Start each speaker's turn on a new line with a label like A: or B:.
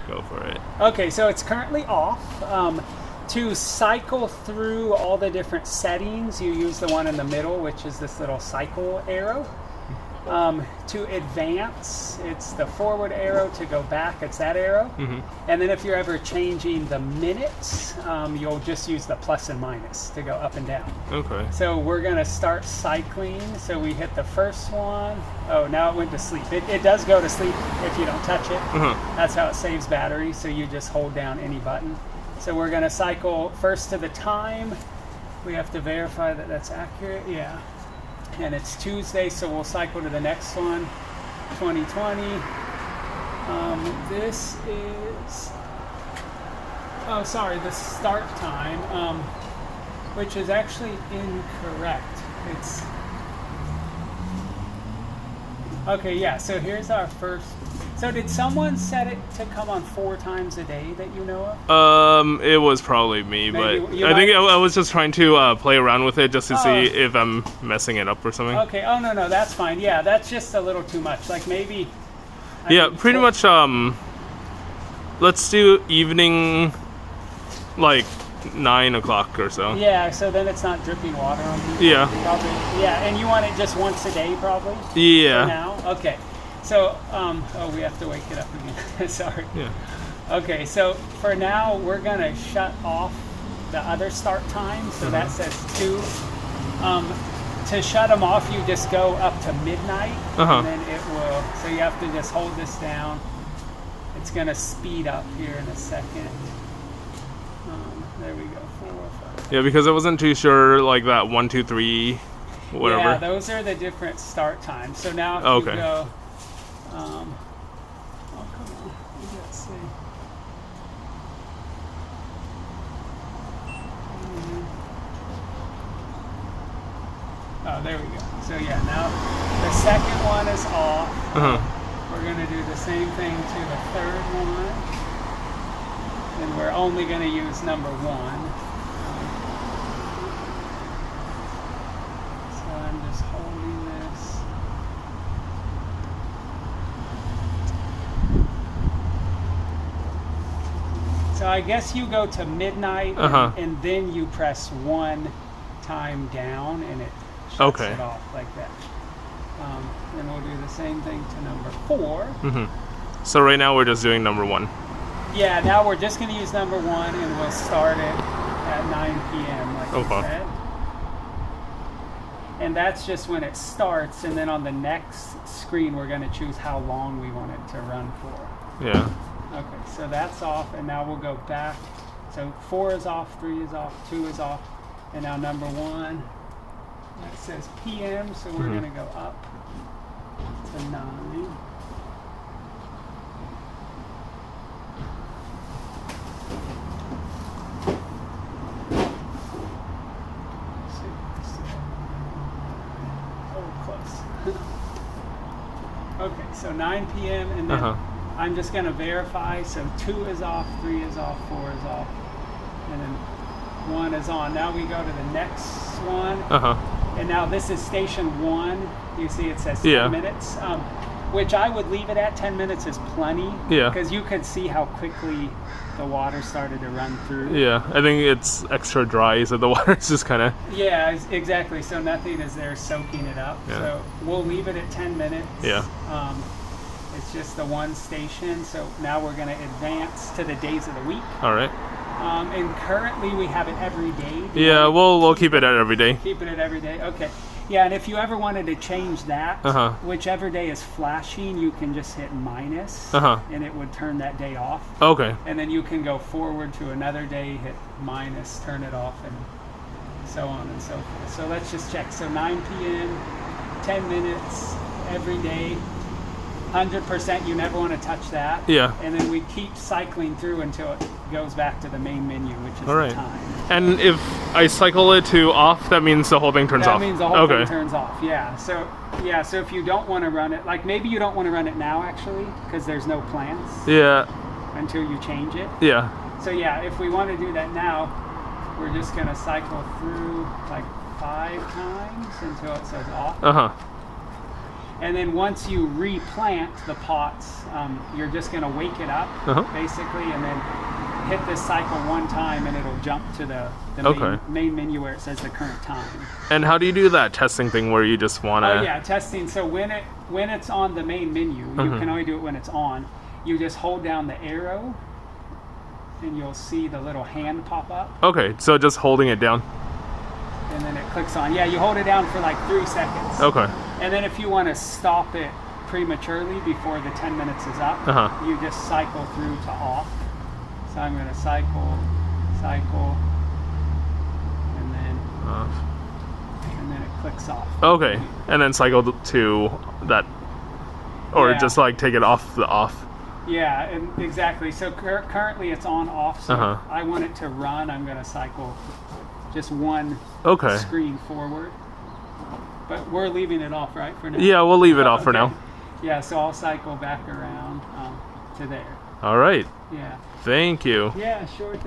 A: go for it.
B: Okay, so it's currently off. To cycle through all the different settings, you use the one in the middle, which is this little cycle arrow. To advance, it's the forward arrow. To go back, it's that arrow. And then if you're ever changing the minutes, you'll just use the plus and minus to go up and down.
A: Okay.
B: So we're going to start cycling. So we hit the first one. Oh, now it went to sleep. It does go to sleep if you don't touch it. That's how it saves battery. So you just hold down any button. So we're going to cycle first to the time. We have to verify that that's accurate. Yeah. And it's Tuesday, so we'll cycle to the next one, 2020. This is, oh, sorry, the start time, which is actually incorrect. It's, okay, yeah, so here's our first. So did someone set it to come on 4 times a day that you know of?
A: It was probably me,
B: Maybe
A: but
B: you
A: I think I was just trying to play around with it just to
B: Oh.
A: see if I'm messing it up or something.
B: Okay, oh no, that's fine. Yeah, that's just a little too much. Like maybe.
A: Yeah, pretty much, let's do evening, like 9 o'clock or so.
B: Yeah, so then it's not dripping water on people.
A: Yeah.
B: Probably. Yeah, and you want it just once a day, probably.
A: Yeah.
B: For now. Okay. So, oh, we have to wake it up again. Sorry.
A: Yeah.
B: Okay, so for now, we're gonna shut off the other start time. So that says 2. To shut them off, you just go up to midnight, and then it will. So you have to just hold this down. It's gonna speed up here in a second. There we go. 4, 5.
A: Yeah, because I wasn't too sure, like that 1, 2, 3, whatever.
B: Yeah, those are the different start times. So now if you go. Oh, come on. Let's see. Oh, there we go. So yeah, now the second one is off. We're going to do the same thing to the third one. And we're only going to use number 1. So I'm just holding this. So I guess you go to midnight and then you press 1 time down and it shuts it off like that. Then we'll do the same thing to number 4.
A: So right now we're just doing number 1.
B: Yeah, now we're just going to use number 1 and we'll start it at 9 p.m. like we said. And that's just when it starts, and then on the next screen we're going to choose how long we want it to run for.
A: Yeah.
B: Okay, so that's off, and now we'll go back. So 4 is off, 3 is off, 2 is off, and now number 1, that says PM, so we're going to go up to 9. Okay, so 9 p.m. and then I'm just going to verify. So 2 is off, 3 is off, 4 is off, and then 1 is on. Now we go to the next one. And now this is station 1. You see it says 10 minutes, which I would leave it at 10 minutes is plenty.
A: Yeah.
B: Because you could see how quickly the water started to run through.
A: Yeah, I think it's extra dry, so the water is just kind of...
B: Yeah, exactly. So nothing is there soaking it up.
A: Yeah.
B: So we'll leave it at 10 minutes.
A: Yeah.
B: It's just the one station. So now we're going to advance to the days of the week.
A: All right.
B: And currently we have it every day.
A: Yeah, we'll keep it at every day.
B: Keep it at every day. Okay. Yeah, and if you ever wanted to change that, whichever day is flashing, you can just hit minus, and it would turn that day off.
A: Okay.
B: And then you can go forward to another day, hit minus, turn it off, and so on and so forth. So let's just check. So 9 p.m., 10 minutes every day, 100%. You never want to touch that.
A: Yeah.
B: And then we keep cycling through until it goes back to the main menu, which is the time.
A: And if I cycle it to off, that means the whole thing turns off?
B: That means the whole thing turns off, yeah. So if you don't want to run it, like maybe you don't want to run it now actually, because there's no plants.
A: Yeah.
B: Until you change it.
A: Yeah.
B: So yeah, if we want to do that now, we're just going to cycle through like 5 times until it says off. And then once you replant the pots, you're just going to wake it up, basically, and then hit this cycle one time, and it'll jump to the main menu where it says the current time.
A: And how do you do that testing thing where you just want to...
B: Oh yeah, testing. So when it's on the main menu, you can only do it when it's on. You just hold down the arrow, and you'll see the little hand pop up.
A: Okay, so just holding it down.
B: And then it clicks on. Yeah, you hold it down for like 3 seconds.
A: Okay.
B: And then if you want to stop it prematurely before the 10 minutes is up, you just cycle through to off. So I'm going to cycle, and then it clicks off.
A: Okay, and then cycle to that, or just like take it off the off.
B: Yeah, and exactly. So currently it's on off. So if I want it to run, I'm going to cycle just one screen forward. But we're leaving it off, right, for now?
A: Yeah, we'll leave it off for now.
B: Yeah, so I'll cycle back around to there.
A: All right.
B: Yeah.
A: Thank you.
B: Yeah, sure thing.